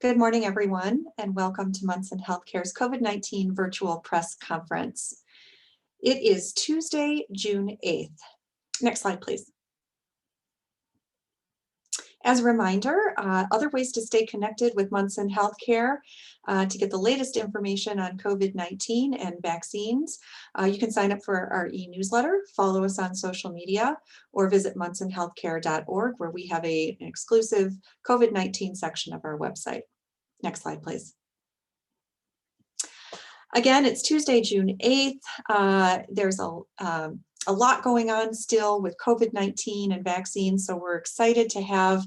Good morning, everyone, and welcome to Munson Healthcare's COVID-19 virtual press conference. It is Tuesday, June 8th. Next slide, please. As a reminder, other ways to stay connected with Munson Healthcare to get the latest information on COVID-19 and vaccines. You can sign up for our e-newsletter, follow us on social media, or visit munsonhealthcare.org, where we have an exclusive COVID-19 section of our website. Next slide, please. Again, it's Tuesday, June 8th. There's a lot going on still with COVID-19 and vaccines, so we're excited to have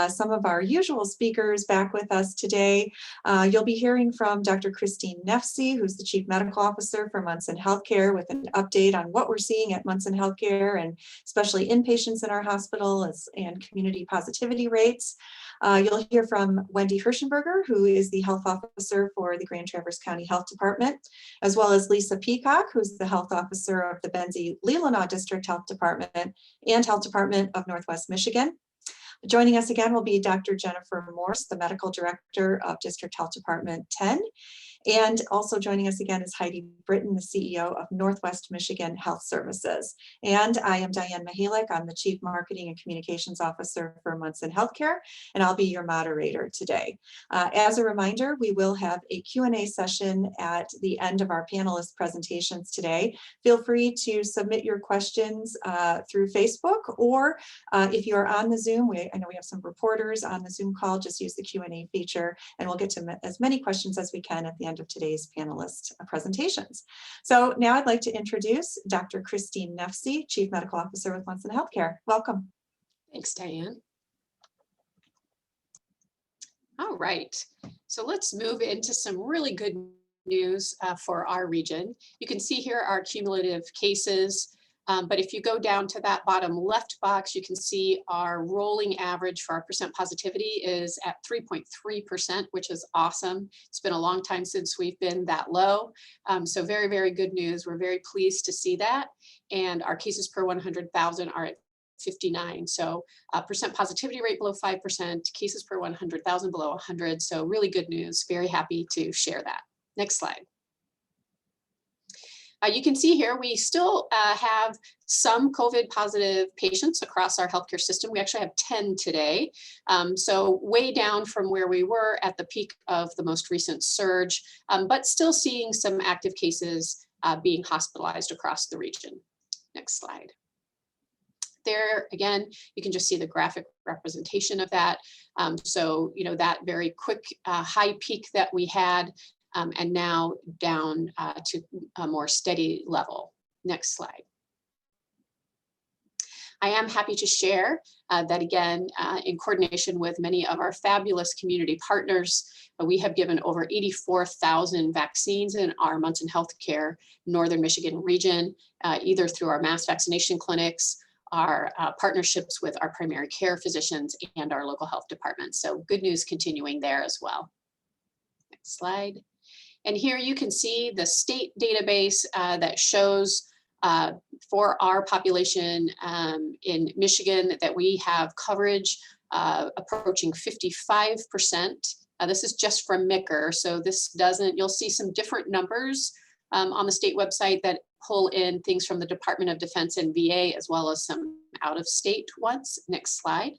some of our usual speakers back with us today. You'll be hearing from Dr. Christine Nuffsy, who's the Chief Medical Officer for Munson Healthcare, with an update on what we're seeing at Munson Healthcare, and especially inpatients in our hospital and community positivity rates. You'll hear from Wendy Hershenberger, who is the Health Officer for the Grand Traverse County Health Department, as well as Lisa Peacock, who's the Health Officer of the Benzie-Leelanau District Health Department and Health Department of Northwest Michigan. Joining us again will be Dr. Jennifer Morse, the Medical Director of District Health Department 10. And also joining us again is Heidi, Britton, the CEO of Northwest Michigan Health Services. And I am Diane Mahalik. I'm the Chief Marketing and Communications Officer for Munson Healthcare, and I'll be your moderator today. As a reminder, we will have a Q&A session at the end of our panelist presentations today. Feel free to submit your questions through Facebook, or if you're on the Zoom, I know we have some reporters on the Zoom call, just use the Q&A feature, and we'll get to as many questions as we can at the end of today's panelist presentations. So now I'd like to introduce Dr. Christine Nuffsy, Chief Medical Officer with Munson Healthcare. Welcome. Thanks, Diane. All right, so let's move into some really good news for our region. You can see here our cumulative cases. But if you go down to that bottom left box, you can see our rolling average for our percent positivity is at 3.3%, which is awesome. It's been a long time since we've been that low. So very, very good news. We're very pleased to see that. And our cases per 100,000 are at 59. So percent positivity rate below 5%, cases per 100,000 below 100. So really good news. Very happy to share that. Next slide. You can see here, we still have some COVID positive patients across our healthcare system. We actually have 10 today. So way down from where we were at the peak of the most recent surge, but still seeing some active cases being hospitalized across the region. Next slide. There, again, you can just see the graphic representation of that. So, you know, that very quick high peak that we had, and now down to a more steady level. Next slide. I am happy to share that again, in coordination with many of our fabulous community partners, we have given over 84,000 vaccines in our Munson Healthcare Northern Michigan region, either through our mass vaccination clinics, our partnerships with our primary care physicians, and our local health departments. So good news continuing there as well. Next slide. And here you can see the state database that shows for our population in Michigan that we have coverage approaching 55%. This is just from MICR, so this doesn't, you'll see some different numbers on the state website that pull in things from the Department of Defense and VA, as well as some out-of-state ones. Next slide.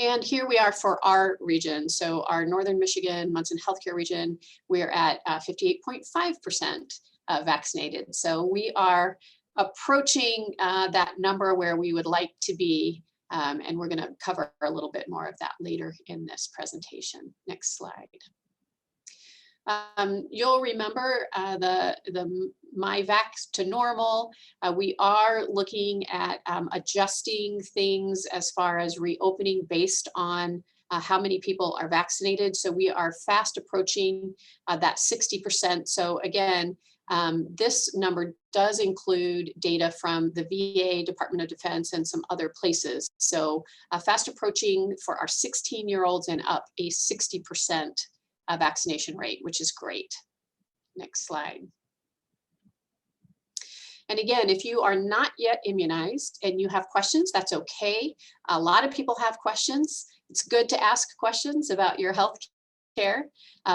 And here we are for our region. So our Northern Michigan Munson Healthcare region, we're at 58.5% vaccinated. So we are approaching that number where we would like to be. And we're gonna cover a little bit more of that later in this presentation. Next slide. You'll remember the MyVax to normal. We are looking at adjusting things as far as reopening based on how many people are vaccinated. So we are fast approaching that 60%. So again, this number does include data from the VA, Department of Defense, and some other places. So fast approaching for our 16-year-olds and up, a 60% vaccination rate, which is great. Next slide. And again, if you are not yet immunized and you have questions, that's okay. A lot of people have questions. It's good to ask questions about your health care.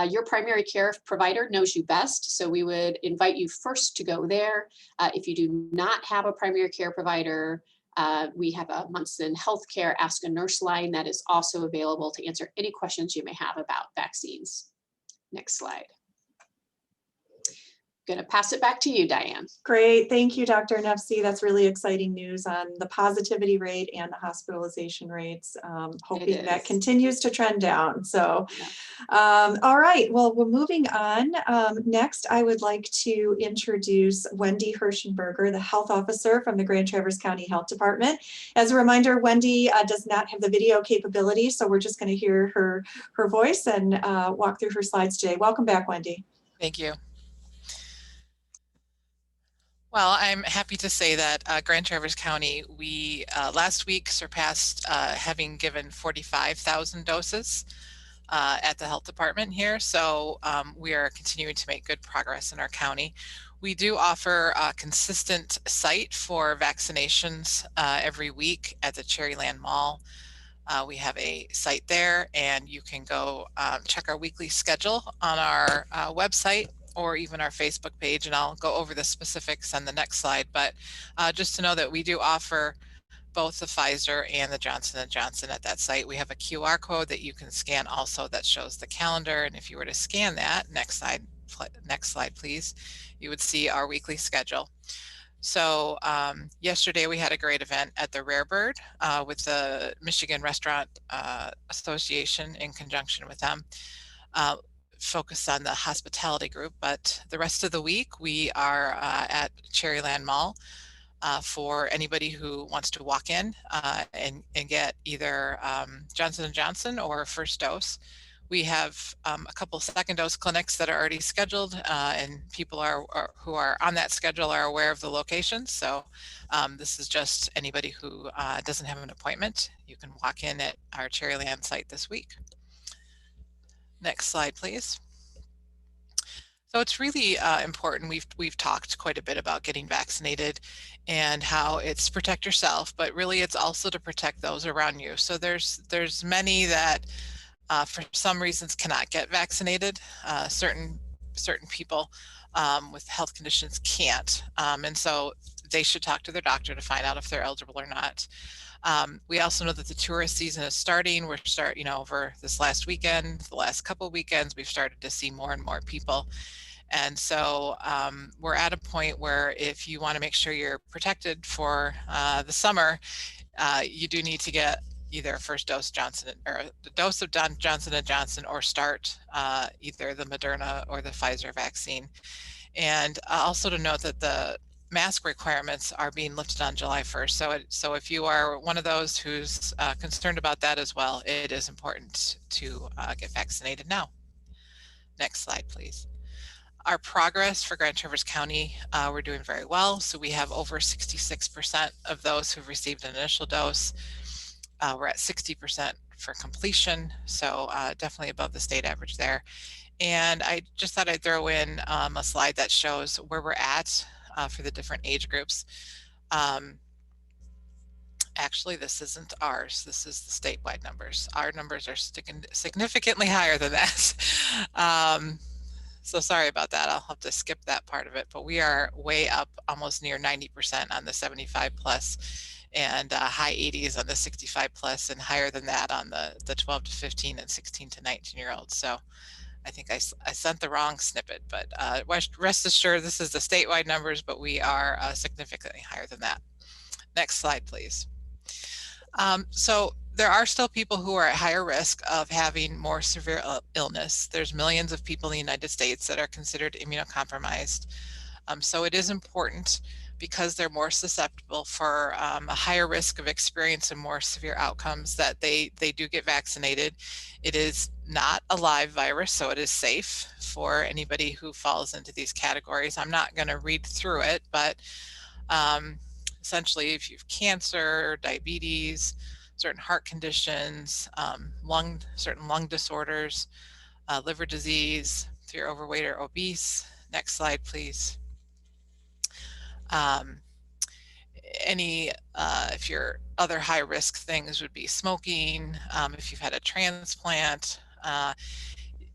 Your primary care provider knows you best, so we would invite you first to go there. If you do not have a primary care provider, we have a Munson Healthcare Ask a Nurse line that is also available to answer any questions you may have about vaccines. Next slide. Going to pass it back to you, Diane. Great. Thank you, Dr. Nuffsy. That's really exciting news on the positivity rate and the hospitalization rates. Hoping that continues to trend down. So, all right. Well, we're moving on. Next, I would like to introduce Wendy Hershenberger, the health officer from the Grand Traverse County Health Department. As a reminder, Wendy does not have the video capability, so we're just going to hear her voice and walk through her slides today. Welcome back, Wendy. Thank you. Well, I'm happy to say that Grand Traverse County, we last week surpassed having given 45,000 doses at the health department here. So we are continuing to make good progress in our county. We do offer a consistent site for vaccinations every week at the Cherryland Mall. We have a site there, and you can go check our weekly schedule on our website or even our Facebook page, and I'll go over the specifics on the next slide. But just to know that we do offer both the Pfizer and the Johnson & Johnson at that site. We have a QR code that you can scan also that shows the calendar, and if you were to scan that, next slide please, you would see our weekly schedule. So yesterday we had a great event at the Rare Bird with the Michigan Restaurant Association in conjunction with them. Focused on the hospitality group, but the rest of the week we are at Cherryland Mall for anybody who wants to walk in and get either Johnson & Johnson or first dose. We have a couple second dose clinics that are already scheduled, and people who are on that schedule are aware of the locations. So this is just anybody who doesn't have an appointment. You can walk in at our Cherryland site this week. Next slide, please. So it's really important. We've talked quite a bit about getting vaccinated and how it's protect yourself, but really it's also to protect those around you. So there's many that for some reasons cannot get vaccinated. Certain people with health conditions can't, and so they should talk to their doctor to find out if they're eligible or not. We also know that the tourist season is starting. Over this last weekend, the last couple of weekends, we've started to see more and more people. And so we're at a point where if you want to make sure you're protected for the summer, you do need to get either a first dose Johnson or the dose of Johnson & Johnson, or start either the Moderna or the Pfizer vaccine. And also to note that the mask requirements are being lifted on July 1st. So if you are one of those who's concerned about that as well, it is important to get vaccinated now. Next slide, please. Our progress for Grand Traverse County, we're doing very well. So we have over 66% of those who've received an initial dose. We're at 60% for completion, so definitely above the state average there. And I just thought I'd throw in a slide that shows where we're at for the different age groups. Actually, this isn't ours. This is the statewide numbers. Our numbers are significantly higher than that. So sorry about that. I'll have to skip that part of it, but we are way up, almost near 90% on the 75 plus, and high 80s on the 65 plus, and higher than that on the 12 to 15 and 16 to 19-year-olds. So I think I sent the wrong snippet, but rest assured this is the statewide numbers, but we are significantly higher than that. Next slide, please. So there are still people who are at higher risk of having more severe illness. There's millions of people in the United States that are considered immunocompromised. So it is important, because they're more susceptible for a higher risk of experience and more severe outcomes, that they do get vaccinated. It is not a live virus, so it is safe for anybody who falls into these categories. I'm not going to read through it, but essentially if you have cancer, diabetes, certain heart conditions, certain lung disorders, liver disease, if you're overweight or obese. Next slide, please. any, if your other high risk things would be smoking, if you've had a transplant,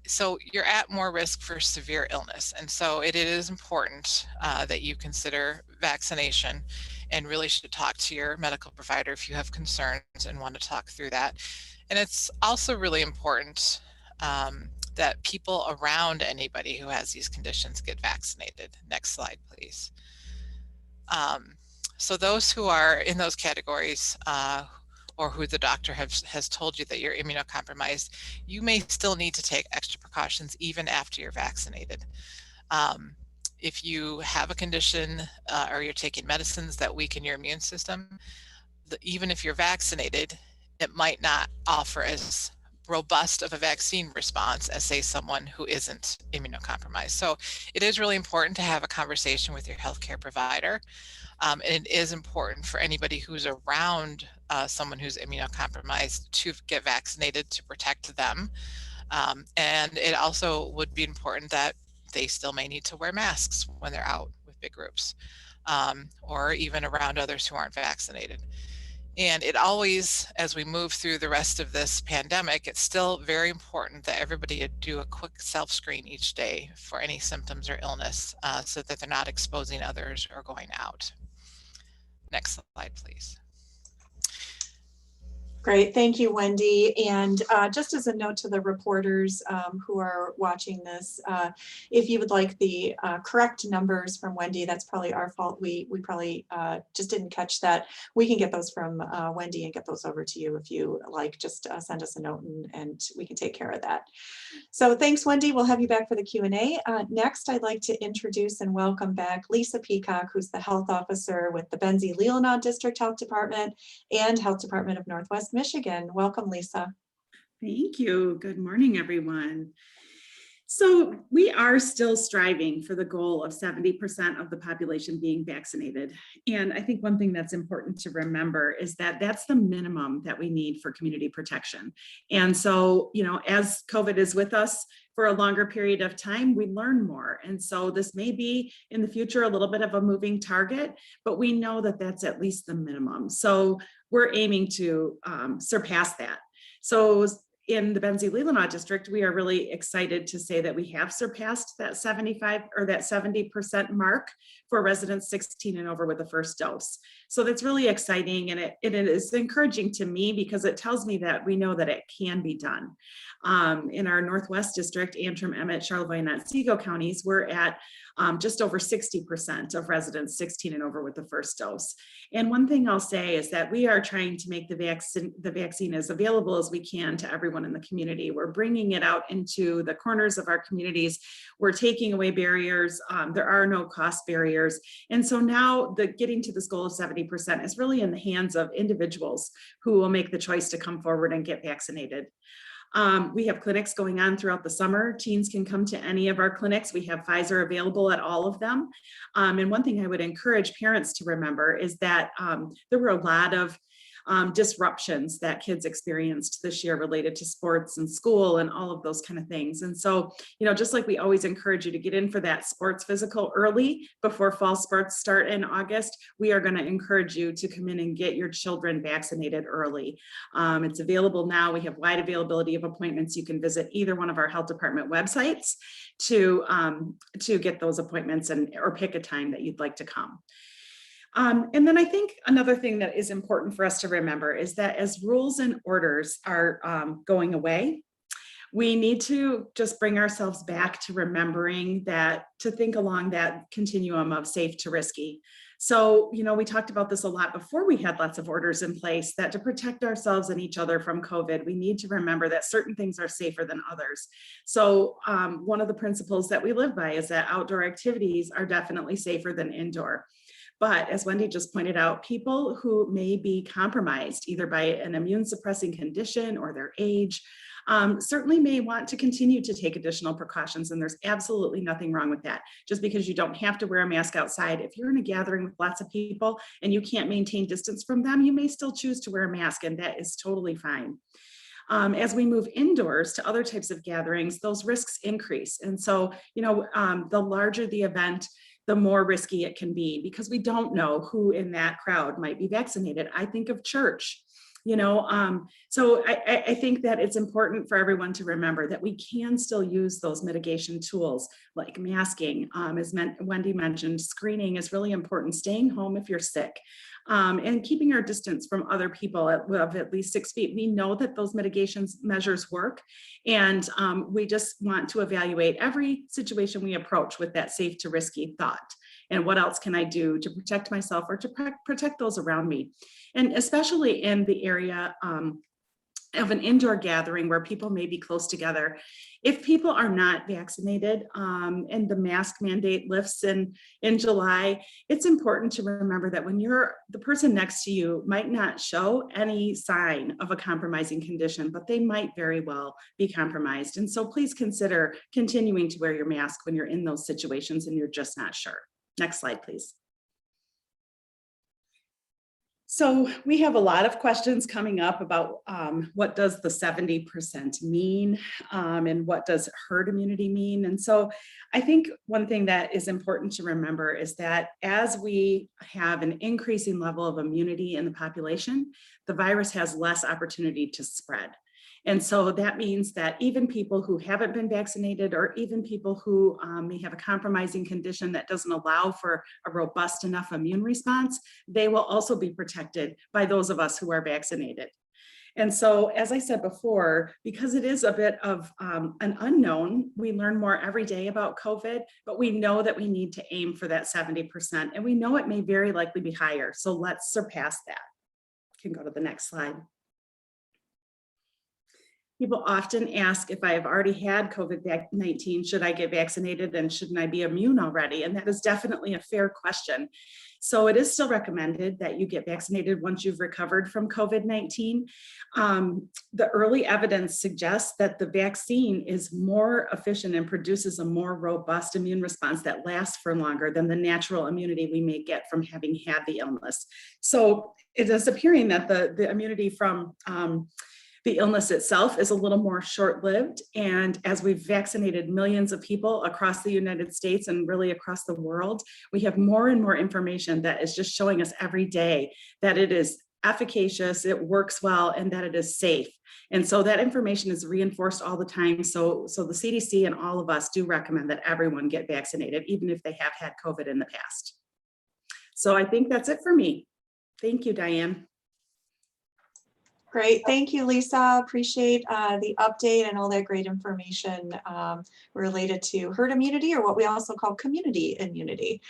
so you're at more risk for severe illness. And so it is important that you consider vaccination and really should talk to your medical provider if you have concerns and want to talk through that. And it's also really important that people around anybody who has these conditions get vaccinated. Next slide, please. So those who are in those categories or who the doctor has told you that you're immunocompromised, you may still need to take extra precautions even after you're vaccinated. If you have a condition or you're taking medicines that weaken your immune system, even if you're vaccinated, it might not offer as robust of a vaccine response as, say, someone who isn't immunocompromised. So it is really important to have a conversation with your healthcare provider. And it is important for anybody who's around someone who's immunocompromised to get vaccinated to protect them. And it also would be important that they still may need to wear masks when they're out with big groups or even around others who aren't vaccinated. And it always, as we move through the rest of this pandemic, it's still very important that everybody do a quick self-screen each day for any symptoms or illness so that they're not exposing others or going out. Next slide, please. Great, thank you, Wendy. And just as a note to the reporters who are watching this, if you would like the correct numbers from Wendy, that's probably our fault. We probably just didn't catch that. We can get those from Wendy and get those over to you if you like. Just send us a note and we can take care of that. So thanks, Wendy. We'll have you back for the Q&A. Next, I'd like to introduce and welcome back Lisa Peacock, who's the health officer with the Benzie-Leelanau District Health Department and Health Department of Northwest Michigan. Welcome, Lisa. Thank you. Good morning, everyone. So we are still striving for the goal of 70% of the population being vaccinated. And I think one thing that's important to remember is that that's the minimum that we need for community protection. And so, you know, as COVID is with us for a longer period of time, we learn more. And so this may be in the future a little bit of a moving target, but we know that that's at least the minimum. So we're aiming to surpass that. So in the Benzie-Leelanau district, we are really excited to say that we have surpassed that 75 or that 70% mark for residents 16 and over with the first dose. So that's really exciting, and it is encouraging to me because it tells me that we know that it can be done. In our Northwest district, Antrim, Emmett, Charlevoix, and Otsego counties, we're at just over 60% of residents 16 and over with the first dose. And one thing I'll say is that we are trying to make the vaccine as available as we can to everyone in the community. We're bringing it out into the corners of our communities. We're taking away barriers. There are no cost barriers. And so now getting to this goal of 70% is really in the hands of individuals who will make the choice to come forward and get vaccinated. We have clinics going on throughout the summer. Teens can come to any of our clinics. We have Pfizer available at all of them. And one thing I would encourage parents to remember is that there were a lot of disruptions that kids experienced this year related to sports and school and all of those kind of things. And so, you know, just like we always encourage you to get in for that sports physical early before fall sports start in August, we are going to encourage you to come in and get your children vaccinated early. It's available now. We have wide availability of appointments. You can visit either one of our health department websites to get those appointments or pick a time that you'd like to come. And then I think another thing that is important for us to remember is that as rules and orders are going away, we need to just bring ourselves back to remembering that, to think along that continuum of safe to risky. So, you know, we talked about this a lot before we had lots of orders in place, that to protect ourselves and each other from COVID, we need to remember that certain things are safer than others. So one of the principles that we live by is that outdoor activities are definitely safer than indoor. But as Wendy just pointed out, people who may be compromised either by an immune suppressing condition or their age certainly may want to continue to take additional precautions. And there's absolutely nothing wrong with that. Just because you don't have to wear a mask outside, if you're in a gathering with lots of people and you can't maintain distance from them, you may still choose to wear a mask, and that is totally fine. As we move indoors to other types of gatherings, those risks increase. And so, you know, the larger the event, the more risky it can be, because we don't know who in that crowd might be vaccinated. I think of church. So I think that it's important for everyone to remember that we can still use those mitigation tools like masking. As Wendy mentioned, screening is really important, staying home if you're sick, and keeping our distance from other people of at least 6 feet. We know that those mitigation measures work, and we just want to evaluate every situation we approach with that safe to risky thought. And what else can I do to protect myself or to protect those around me? And especially in the area of an indoor gathering where people may be close together. If people are not vaccinated and the mask mandate lifts in July, it's important to remember that when the person next to you might not show any sign of a compromising condition, but they might very well be compromised. And so please consider continuing to wear your mask when you're in those situations and you're just not sure. Next slide, please. So we have a lot of questions coming up about what does the 70% mean and what does herd immunity mean? And so I think one thing that is important to remember is that as we have an increasing level of immunity in the population, the virus has less opportunity to spread. And so that means that even people who haven't been vaccinated, or even people who may have a compromising condition that doesn't allow for a robust enough immune response, they will also be protected by those of us who are vaccinated. And so, as I said before, because it is a bit of an unknown, we learn more every day about COVID, but we know that we need to aim for that 70%, and we know it may very likely be higher. So let's surpass that. You can go to the next slide. People often ask, if I have already had COVID-19, should I get vaccinated and shouldn't I be immune already? And that is definitely a fair question. So it is still recommended that you get vaccinated once you've recovered from COVID-19. The early evidence suggests that the vaccine is more efficient and produces a more robust immune response that lasts for longer than the natural immunity we may get from having had the illness. So it is appearing that the immunity from the illness itself is a little more short-lived. And as we've vaccinated millions of people across the United States and really across the world, we have more and more information that is just showing us every day that it is efficacious, it works well, and that it is safe. And so that information is reinforced all the time. So the CDC and all of us do recommend that everyone get vaccinated, even if they have had COVID in the past. So I think that's it for me. Thank you, Diane. Great, thank you, Lisa. Appreciate the update and all that great information related to herd immunity, or what we also call community immunity.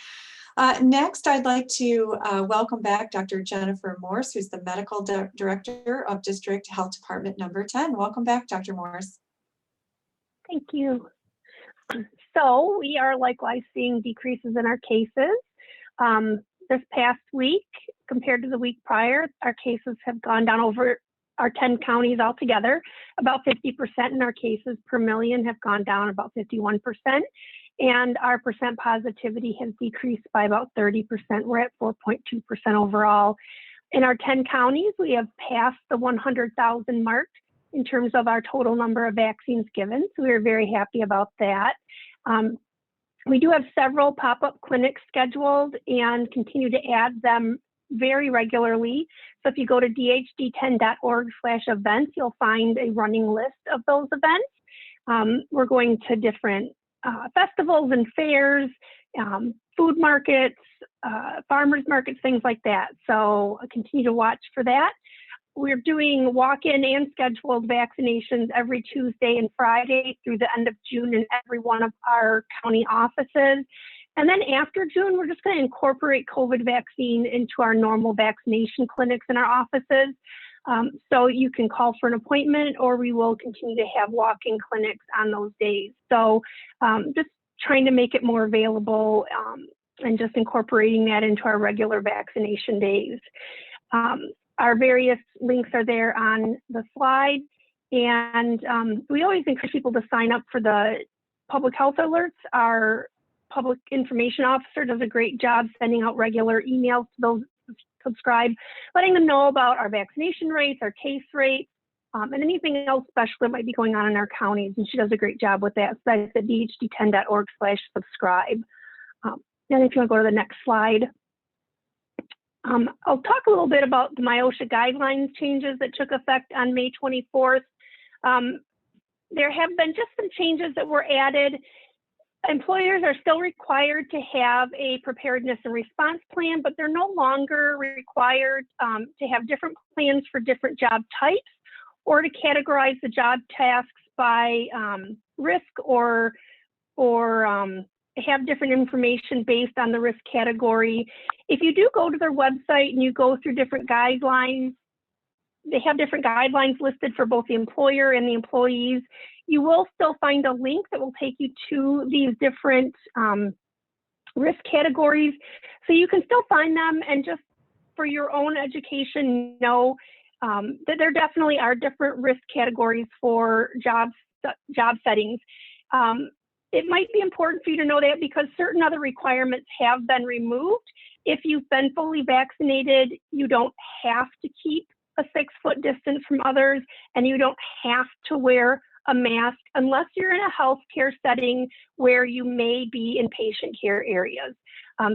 Next, I'd like to welcome back Dr. Jennifer Morse, who's the Medical Director of District Health Department number 10. Welcome back, Dr. Morse. Thank you. So we are likewise seeing decreases in our cases. This past week, compared to the week prior, our cases have gone down over our 10 counties altogether. About 50% in our cases per million have gone down about 51%. And our percent positivity has decreased by about 30%. We're at 4.2% overall. In our 10 counties, we have passed the 100,000 mark in terms of our total number of vaccines given. So we're very happy about that. We do have several pop-up clinics scheduled and continue to add them very regularly. So if you go to dhd10.org/events, you'll find a running list of those events. We're going to different festivals and fairs, food markets, farmers markets, things like that. So continue to watch for that. We're doing walk-in and scheduled vaccinations every Tuesday and Friday through the end of June in every one of our county offices. And then after June, we're just going to incorporate COVID vaccine into our normal vaccination clinics in our offices. So you can call for an appointment, or we will continue to have walk-in clinics on those days. So just trying to make it more available and just incorporating that into our regular vaccination days. Our various links are there on the slide. And we always encourage people to sign up for the public health alerts. Our public information officer does a great job sending out regular emails to those who subscribe, letting them know about our vaccination rates, our case rates, and anything else special that might be going on in our counties. And she does a great job with that. So that's at dhd10.org/subscribe. And if you want to go to the next slide. I'll talk a little bit about the MIOSHA guidelines changes that took effect on May 24th. There have been just some changes that were added. Employers are still required to have a preparedness and response plan, but they're no longer required to have different plans for different job types or to categorize the job tasks by risk or have different information based on the risk category. If you do go to their website and you go through different guidelines, they have different guidelines listed for both the employer and the employees. You will still find a link that will take you to these different risk categories. So you can still find them, and just for your own education, know that there definitely are different risk categories for job settings. It might be important for you to know that because certain other requirements have been removed. If you've been fully vaccinated, you don't have to keep a 6-foot distance from others, and you don't have to wear a mask unless you're in a healthcare setting where you may be in patient care areas.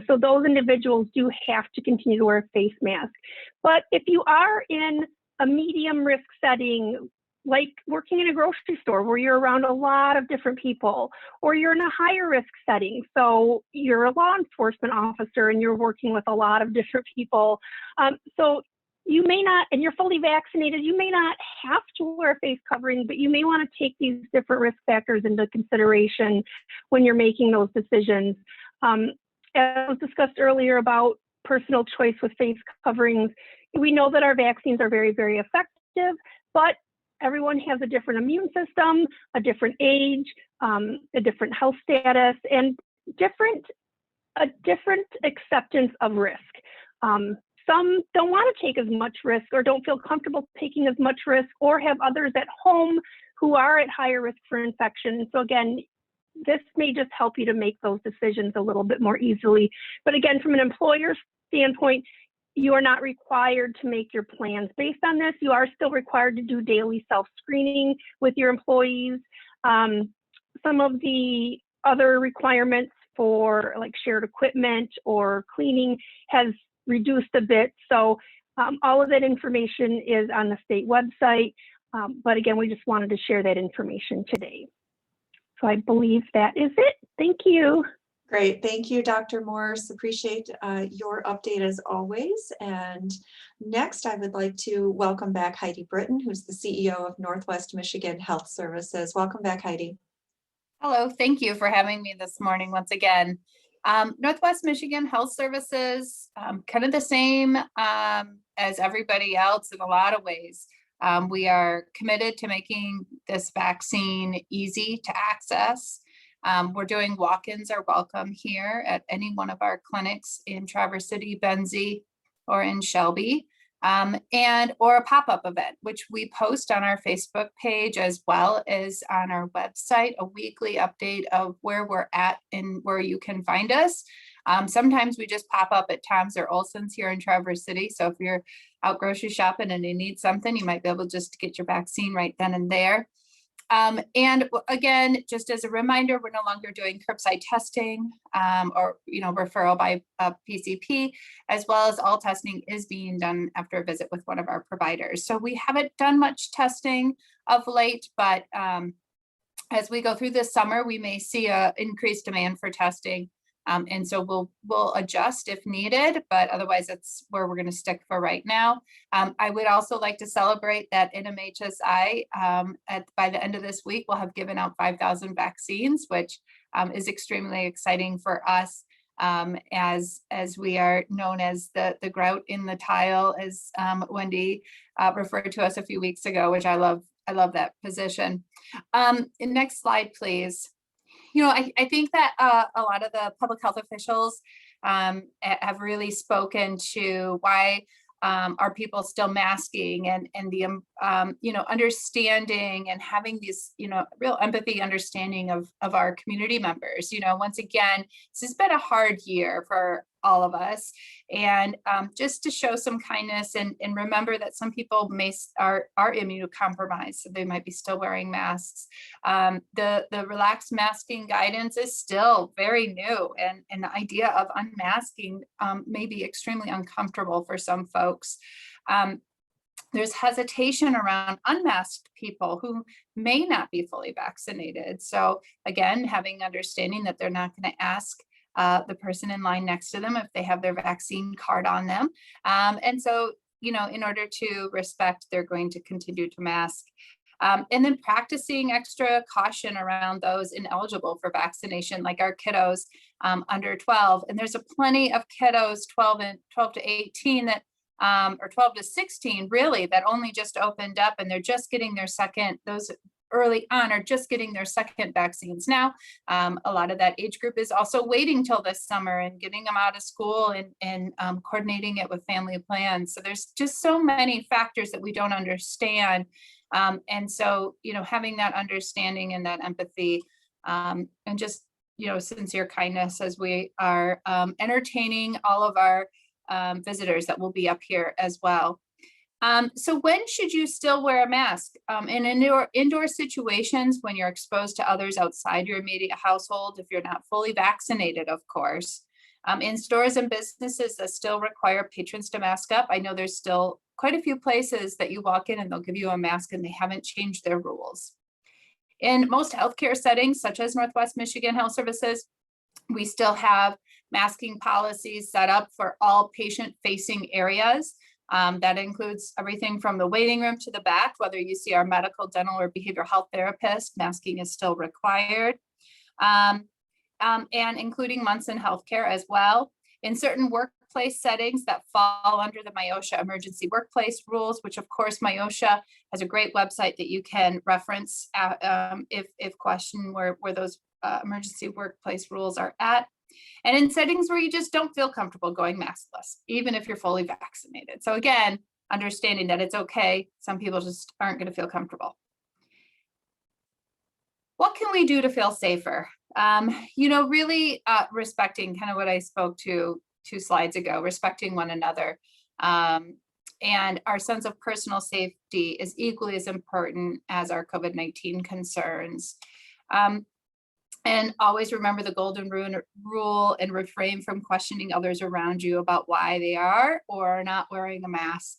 So those individuals do have to continue to wear a face mask. But if you are in a medium risk setting, like working in a grocery store where you're around a lot of different people, or you're in a higher risk setting, so you're a law enforcement officer and you're working with a lot of different people, so you may not, and you're fully vaccinated, you may not have to wear a face covering, but you may want to take these different risk factors into consideration when you're making those decisions. As was discussed earlier about personal choice with face coverings, we know that our vaccines are very, very effective, but everyone has a different immune system, a different age, a different health status, and a different acceptance of risk. Some don't want to take as much risk or don't feel comfortable taking as much risk, or have others at home who are at higher risk for infection. So again, this may just help you to make those decisions a little bit more easily. But again, from an employer standpoint, you are not required to make your plans based on this. You are still required to do daily self-screening with your employees. Some of the other requirements for like shared equipment or cleaning has reduced a bit. So all of that information is on the state website. But again, we just wanted to share that information today. So I believe that is it. Thank you. Great. Thank you, Dr. Morse. Appreciate your update as always. And next, I would like to welcome back Heidi Britton, who's the CEO of Northwest Michigan Health Services. Welcome back, Heidi. Hello, thank you for having me this morning once again. Northwest Michigan Health Services, kind of the same as everybody else in a lot of ways. We are committed to making this vaccine easy to access. We're doing walk-ins are welcome here at any one of our clinics in Traverse City, Benzie, or in Shelby, or a pop-up event, which we post on our Facebook page as well as on our website, a weekly update of where we're at and where you can find us. Sometimes we just pop up at Tom's or Olson's here in Traverse City. So if you're out grocery shopping and you need something, you might be able just to get your vaccine right then and there. And again, just as a reminder, we're no longer doing curbside testing or referral by PCP, as well as all testing is being done after a visit with one of our providers. So we haven't done much testing of late, but as we go through this summer, we may see a increased demand for testing. And so we'll adjust if needed, but otherwise that's where we're going to stick for right now. I would also like to celebrate that NMHSI by the end of this week, we'll have given out 5,000 vaccines, which is extremely exciting for us as we are known as the grout in the tile, as Wendy referred to us a few weeks ago, which I love that position. Next slide, please. I think that a lot of the public health officials have really spoken to why are people still masking and the understanding and having this real empathy understanding of our community members. Once again, this has been a hard year for all of us. And just to show some kindness and remember that some people are immunocompromised, so they might be still wearing masks. The relaxed masking guidance is still very new, and the idea of unmasking may be extremely uncomfortable for some folks. There's hesitation around unmasked people who may not be fully vaccinated. So again, having understanding that they're not going to ask the person in line next to them if they have their vaccine card on them. And so, you know, in order to respect, they're going to continue to mask. And then practicing extra caution around those ineligible for vaccination, like our kiddos under 12. And there's plenty of kiddos 12 to 18 that or 12 to 16 really that only just opened up, and they're just getting their second, those early on are just getting their second vaccines now. A lot of that age group is also waiting till this summer and getting them out of school and coordinating it with family plans. So there's just so many factors that we don't understand. And so, you know, having that understanding and that empathy and just, you know, sincere kindness as we are entertaining all of our visitors that will be up here as well. So when should you still wear a mask? In indoor situations, when you're exposed to others outside your immediate household, if you're not fully vaccinated, of course. In stores and businesses that still require patrons to mask up, I know there's still quite a few places that you walk in and they'll give you a mask and they haven't changed their rules. In most healthcare settings, such as Northwest Michigan Health Services, we still have masking policies set up for all patient-facing areas. That includes everything from the waiting room to the back, whether you see our medical, dental, or behavioral health therapist, masking is still required. And including Munson Healthcare as well. In certain workplace settings that fall under the MIOSHA emergency workplace rules, which of course MIOSHA has a great website that you can reference if questioned where those emergency workplace rules are at. And in settings where you just don't feel comfortable going maskless, even if you're fully vaccinated. So again, understanding that it's okay. Some people just aren't going to feel comfortable. What can we do to feel safer? You know, really respecting kind of what I spoke to 2 slides ago, respecting one another. And our sense of personal safety is equally as important as our COVID-19 concerns. And always remember the golden rule and refrain from questioning others around you about why they are or are not wearing a mask.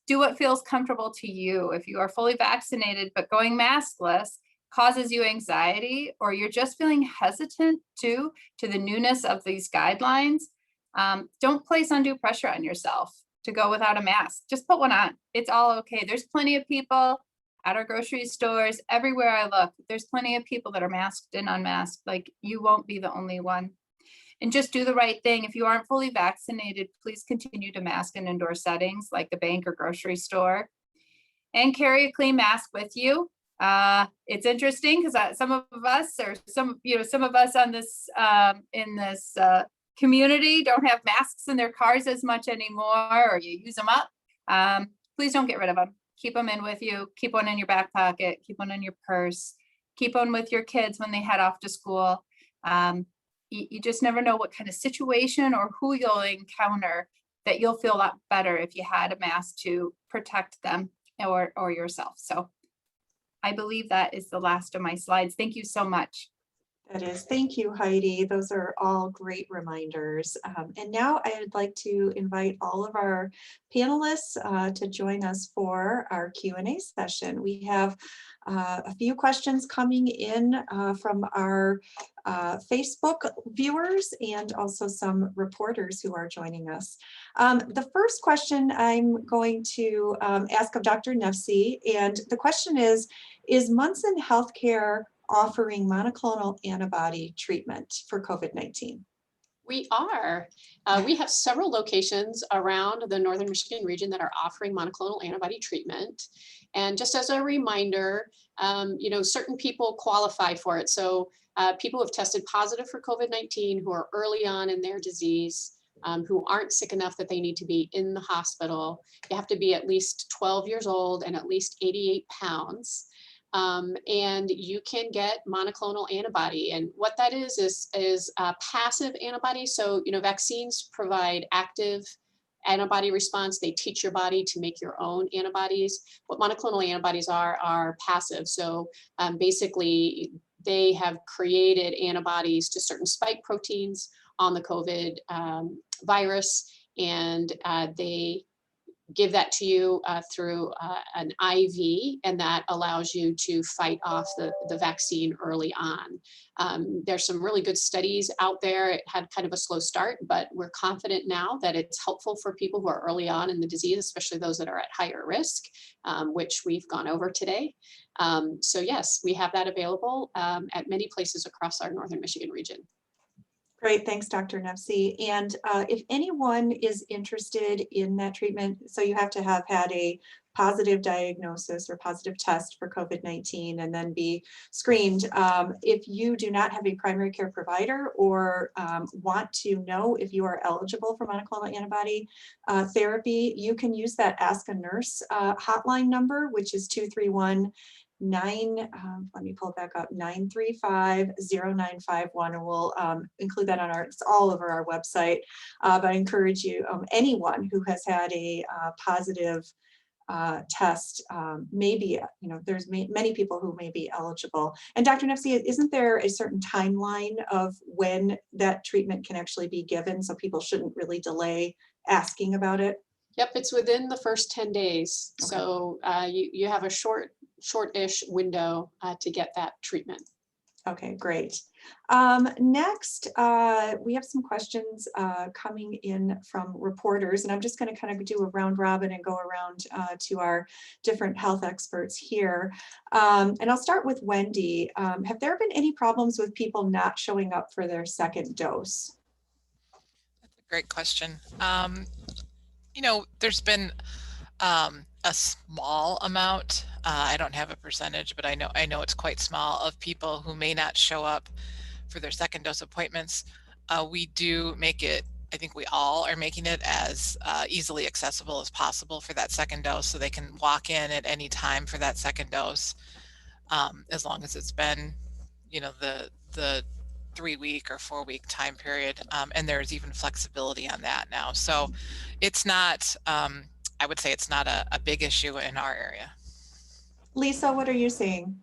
Do what feels comfortable to you. If you are fully vaccinated but going maskless causes you anxiety, or you're just feeling hesitant to the newness of these guidelines, don't place undue pressure on yourself to go without a mask. Just put one on. It's all okay. There's plenty of people at our grocery stores, everywhere I look, there's plenty of people that are masked and unmasked. Like, you won't be the only one. And just do the right thing. If you aren't fully vaccinated, please continue to mask in indoor settings like the bank or grocery store. And carry a clean mask with you. It's interesting because some of us, or some of us on this in this community don't have masks in their cars as much anymore, or you use them up. Please don't get rid of them. Keep them in with you. Keep one in your back pocket. Keep one in your purse. Keep one with your kids when they head off to school. You just never know what kind of situation or who you'll encounter that you'll feel a lot better if you had a mask to protect them or yourself. So I believe that is the last of my slides. Thank you so much. That is. Thank you, Heidi. Those are all great reminders. And now I would like to invite all of our panelists to join us for our Q&A session. We have a few questions coming in from our Facebook viewers and also some reporters who are joining us. The first question I'm going to ask of Dr. Nuffsy, and the question is Munson Healthcare offering monoclonal antibody treatment for COVID-19? We are. We have several locations around the Northern Michigan region that are offering monoclonal antibody treatment. And just as a reminder, certain people qualify for it. So people who have tested positive for COVID-19 who are early on in their disease, who aren't sick enough that they need to be in the hospital. You have to be at least 12 years old and at least 88 pounds. and you can get monoclonal antibody. And what that is a passive antibody. So, vaccines provide active antibody response. They teach your body to make your own antibodies. What monoclonal antibodies are passive. So basically, they have created antibodies to certain spike proteins on the COVID virus, and they give that to you through an IV, and that allows you to fight off the vaccine early on. There's some really good studies out there. It had kind of a slow start, but we're confident now that it's helpful for people who are early on in the disease, especially those that are at higher risk, which we've gone over today. So yes, we have that available at many places across our Northern Michigan region. Great, thanks, Dr. Nuffsy. And if anyone is interested in that treatment, so you have to have had a positive diagnosis or positive test for COVID-19 and then be screened. If you do not have a primary care provider or want to know if you are eligible for monoclonal antibody therapy, you can use that Ask a Nurse hotline number, which is 231 let me pull it back up, 935-0951, and we'll include that on it's all over our website. But I encourage you, anyone who has had a positive test, maybe, there's many people who may be eligible. And Dr. Nuffsy, isn't there a certain timeline of when that treatment can actually be given, so people shouldn't really delay asking about it? Yep, it's within the first 10 days. Okay. So you have a short-ish window to get that treatment. Okay, great. Next, we have some questions coming in from reporters, and I'm just going to kind of do a round robin and go around to our different health experts here. And I'll start with Wendy. Have there been any problems with people not showing up for their second dose? That's a great question. There's been a small amount. I don't have a percentage, but I know it's quite small, of people who may not show up for their second dose appointments. We do make it, I think we all are making it as easily accessible as possible for that second dose, so they can walk in at any time for that second dose, as long as it's been, the 3-week or 4-week time period. And there's even flexibility on that now. So it's not, I would say it's not a big issue in our area. Lisa, what are you seeing?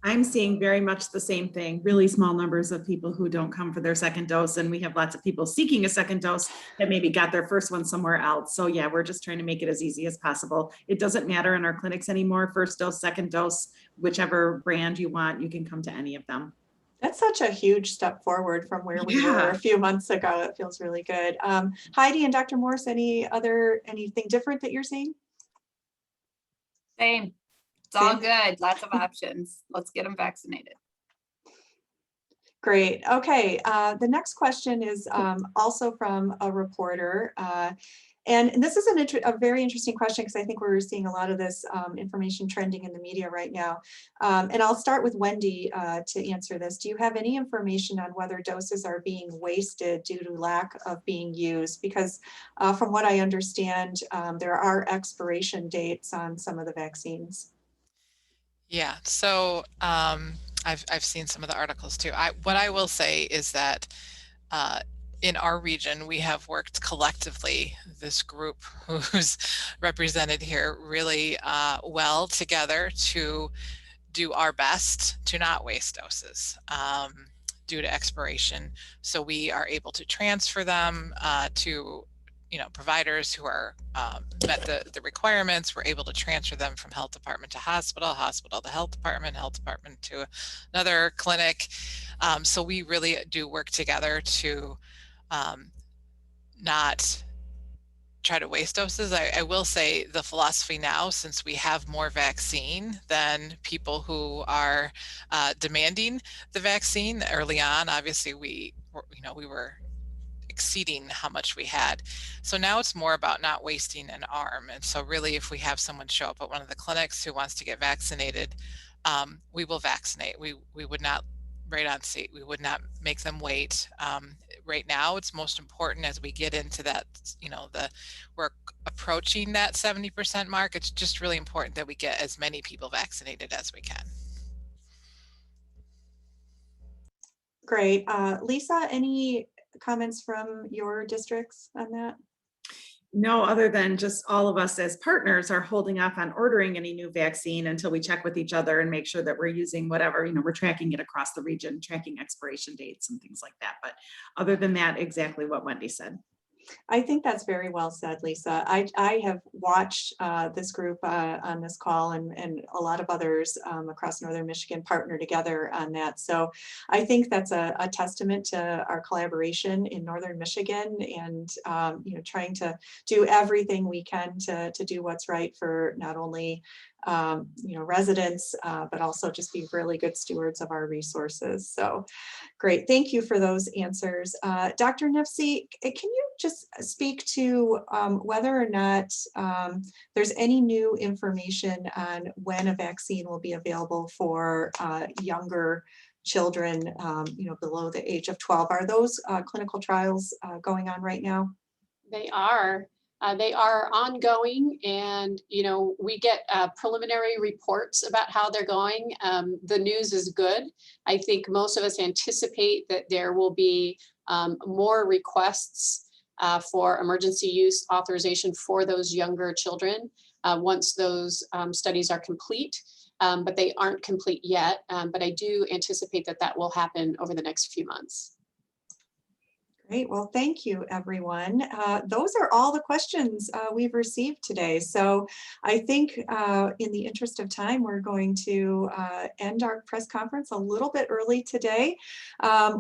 I'm seeing very much the same thing, really small numbers of people who don't come for their second dose. And we have lots of people seeking a second dose that maybe got their first one somewhere else. So yeah, we're just trying to make it as easy as possible. It doesn't matter in our clinics anymore, first dose, second dose, whichever brand you want, you can come to any of them. That's such a huge step forward from where we were a few months ago. It feels really good. Heidi and Dr. Morse, anything different that you're seeing? Same. It's all good. Lots of options. Let's get them vaccinated. Great. Okay. The next question is also from a reporter. And this is a very interesting question, because I think we're seeing a lot of this information trending in the media right now. And I'll start with Wendy to answer this. Do you have any information on whether doses are being wasted due to lack of being used? Because from what I understand, there are expiration dates on some of the vaccines. Yeah, so I've seen some of the articles too. What I will say is that in our region, we have worked collectively, this group who's represented here, really well together to do our best to not waste doses due to expiration. So we are able to transfer them to providers who are met the requirements. We're able to transfer them from health department to hospital, hospital to health department to another clinic. So we really do work together to not try to waste doses. I will say the philosophy now, since we have more vaccine than people who are demanding the vaccine early on, obviously we were exceeding how much we had. So now it's more about not wasting an arm. And so really, if we have someone show up at one of the clinics who wants to get vaccinated, we will vaccinate. We would not wait on seat. We would not make them wait. right now. It's most important as we get into that, you know, we're approaching that 70% mark. It's just really important that we get as many people vaccinated as we can. Great. Lisa, any comments from your districts on that? No, other than just all of us as partners are holding off on ordering any new vaccine until we check with each other and make sure that we're using whatever, you know, we're tracking it across the region, tracking expiration dates and things like that. But other than that, exactly what Wendy said. I think that's very well said, Lisa. I have watched this group on this call and a lot of others across Northern Michigan partner together on that. So I think that's a testament to our collaboration in Northern Michigan and you know, trying to do everything we can to do what's right for not only you know, residents, but also just be really good stewards of our resources. So great, thank you for those answers. Dr. Nuffsy, can you just speak to whether or not there's any new information on when a vaccine will be available for younger children, you know, below the age of 12? Are those clinical trials going on right now? They are. They are ongoing, and you know, we get preliminary reports about how they're going. The news is good. I think most of us anticipate that there will be more requests for emergency use authorization for those younger children once those studies are complete, but they aren't complete yet. But I do anticipate that that will happen over the next few months. Great. Well, thank you, everyone. Those are all the questions we've received today. So I think in the interest of time, we're going to end our press conference a little bit early today.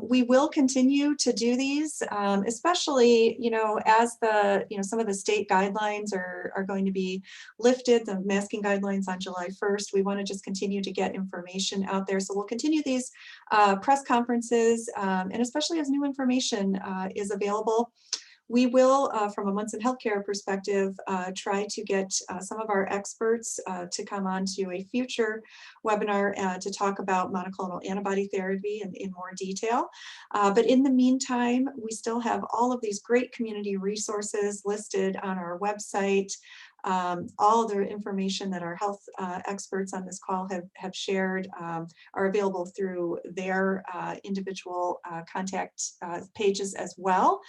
We will continue to do these, especially, you know, as the, you know, some of the state guidelines are going to be lifted, the masking guidelines on July 1st. We want to just continue to get information out there. So we'll continue these press conferences, and especially as new information is available. We will, from a Munson Healthcare perspective, try to get some of our experts to come on to a future webinar to talk about monoclonal antibody therapy in more detail. But in the meantime, we still have all of these great community resources listed on our website. All the information that our health experts on this call have shared are available through their individual contact pages as well.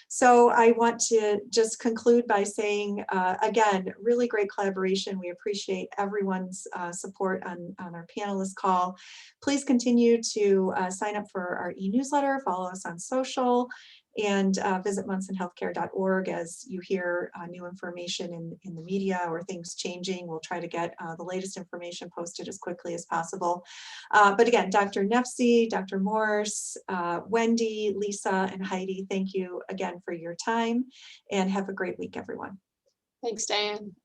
So I want to just conclude by saying, again, really great collaboration. We appreciate everyone's support on our panelist call. Please continue to sign up for our e-newsletter, follow us on social, and visit munsonhealthcare.org as you hear new information in the media or things changing. We'll try to get the latest information posted as quickly as possible. But again, Dr. Nuffsy, Dr. Morse, Wendy, Lisa, and Heidi, thank you again for your time, and have a great week, everyone. Thanks, Diane.